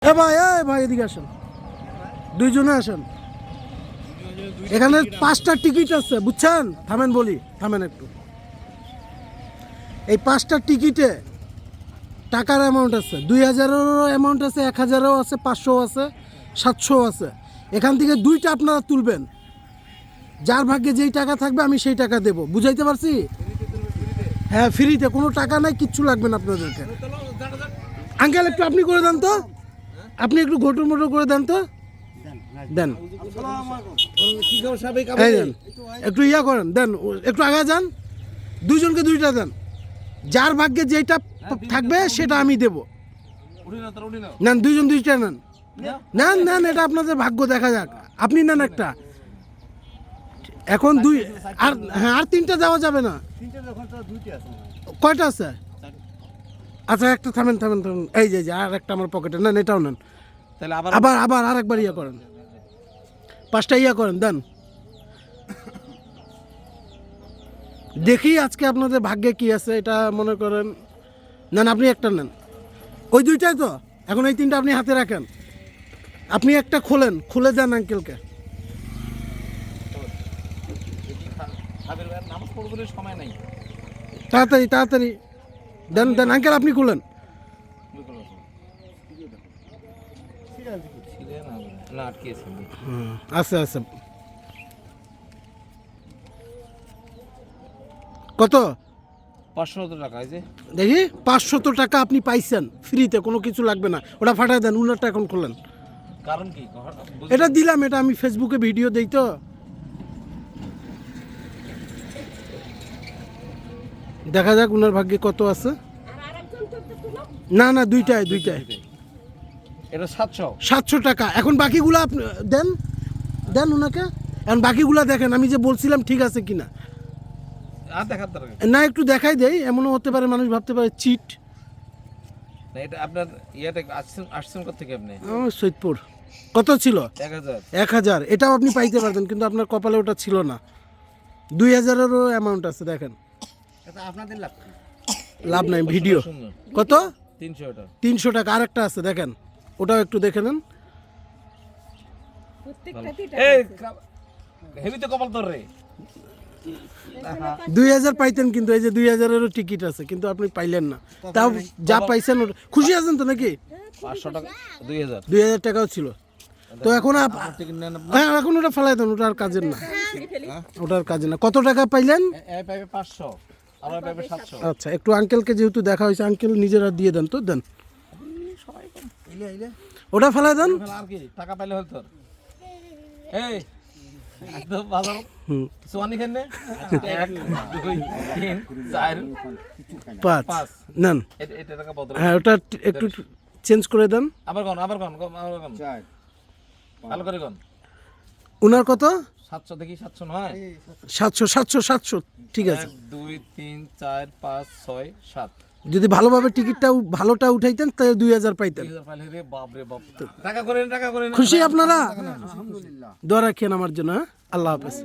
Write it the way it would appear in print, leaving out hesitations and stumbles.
এ ভাই এদিকে আসেন, দুইজনে আসেন। এখানে 5টা টিকিট আছে বুঝছেন? থামেন বলি, থামেন একটু। এই 5টা টিকিটে টাকার অ্যামাউন্ট আছে, 2000-এরও অ্যামাউন্ট আছে, 1000-ও আছে, 500 আছে, 700 আছে। এখান থেকে 2টা আপনারা তুলবেন, যার ভাগ্যে যেই টাকা থাকবে আমি সেই টাকা দেব। বুঝাইতে পারছি? হ্যাঁ, ফ্রিতে, কোনো টাকা নাই, কিচ্ছু লাগবে না আপনাদেরকে। আঙ্কেল একটু আপনি করে দেন তো, আপনি একটু ঘটর মোটর করে দেন তো, দেন। এই দেন, একটু ইয়া করেন, দেন, একটু আগে যান, দুইজনকে 2টা দেন, যার ভাগ্যে যেটা থাকবে সেটা আমি দেব। নেন, দুইজন 2টা নেন, নেন নেন, এটা আপনাদের ভাগ্য, দেখা যাক। আপনি নেন একটা, এখন 2 আর, হ্যাঁ, আর 3টা দেওয়া যাবে না। কয়টা আছে? আচ্ছা, একটা থামেন থামেন থামেন, এই যে আর একটা আমার পকেটে, নেন, এটাও নেন। তাহলে আবার আরেকবার ইয়া করেন, 5টা ইয়া করেন, দেন। দেখি আজকে আপনাদের ভাগ্যে কি আছে, এটা মনে করেন। নেন, আপনি একটা নেন, ওই 2টাই তো, এখন এই 3টা আপনি হাতে রাখেন। আপনি একটা খোলেন, খুলে দেন আঙ্কেলকে। তাড়াতাড়ি তাড়াতাড়ি দেন দেন, আঙ্কেল আপনি খুলেন। আছে আছে। কত? 500 টাকা। এই যে দেখি, 500 টাকা আপনি পাইছেন ফ্রিতে, কোনো কিছু লাগবে না। ওটা ফাটায় দেন, উনারটা এখন খুলেন। কারণ কি? এটা দিলাম, এটা আমি ফেসবুকে ভিডিও দেই তো। দেখা যাক উনার ভাগ্যে কত আছে। না না, 2টাই। এটা 700। 700 টাকা। এখন বাকিগুলা আপনি দেন, দেন উনাকে। এখন বাকিগুলা দেখেন, আমি যে বলছিলাম ঠিক আছে কিনা। আর দেখার দরকার না, একটু দেখাই দেই, এমনও হতে পারে মানুষ ভাবতে পারে চিট। না, এটা আপনার ইয়াতে আসছেন কোথা থেকে আপনি? সৈয়দপুর। কত ছিল? 1000। 1000। এটাও আপনি পাইতে পারতেন, কিন্তু আপনার কপালে ওটা ছিল না। 2000-এরও অ্যামাউন্ট আছে, দেখেন। এটা আপনাদের লাভ। লাভ নাই, ভিডিও। কত? 300 টাকা। 300 টাকা। আরেকটা আছে, দেখেন, ওটাও একটু দেখে নেন। এই হেভিতে কপাল তোর রে। 2000 পাইতেন, কিন্তু এই যে 2000-এরও টিকিট আছে, কিন্তু আপনি পাইলেন না। তাও যা পাইছেন খুশি আছেন তো নাকি? 500 টাকা, 2000। 2000 টাকাও ছিল তো। এখন টিকিট নেন আপনি। হ্যাঁ, এখন ওটা ফেলাই দেন, ওটা আর কাজের না, ওটা আর কাজের না। কত টাকা পাইলেন? এই পাইবে 500, আর ওই পাইবে 700। আচ্ছা, একটু আঙ্কেলকে যেহেতু দেখা হয়েছে, আঙ্কেল নিজেরা দিয়ে দেন তো, দেন। ওটা ফেলাই দেন। আর কি টাকা পাইলে হল তোর। এই একদম ভালো। সোয়ানি খানে 1 2 3 4 5 নেন। এটা টাকা বদল। হ্যাঁ, ওটা একটু চেঞ্জ করে দেন। আবার কোন ভালো করে কোন। উনার কত? 700 দেখি। 700 নয়, 700। ঠিক আছে। 1 2 3 4 5 6 7। যদি ভালোভাবে টিকিটটা ভালোটা উঠাইতেন তাহলে 2000 পাইতেন। 2000 পাইলে রে বাপ রে বাপ। টাকা করে খুশি আপনারা? আলহামদুলিল্লাহ। দোয়া রাখেন আমার জন্য। হ্যাঁ, আল্লাহ হাফেজ।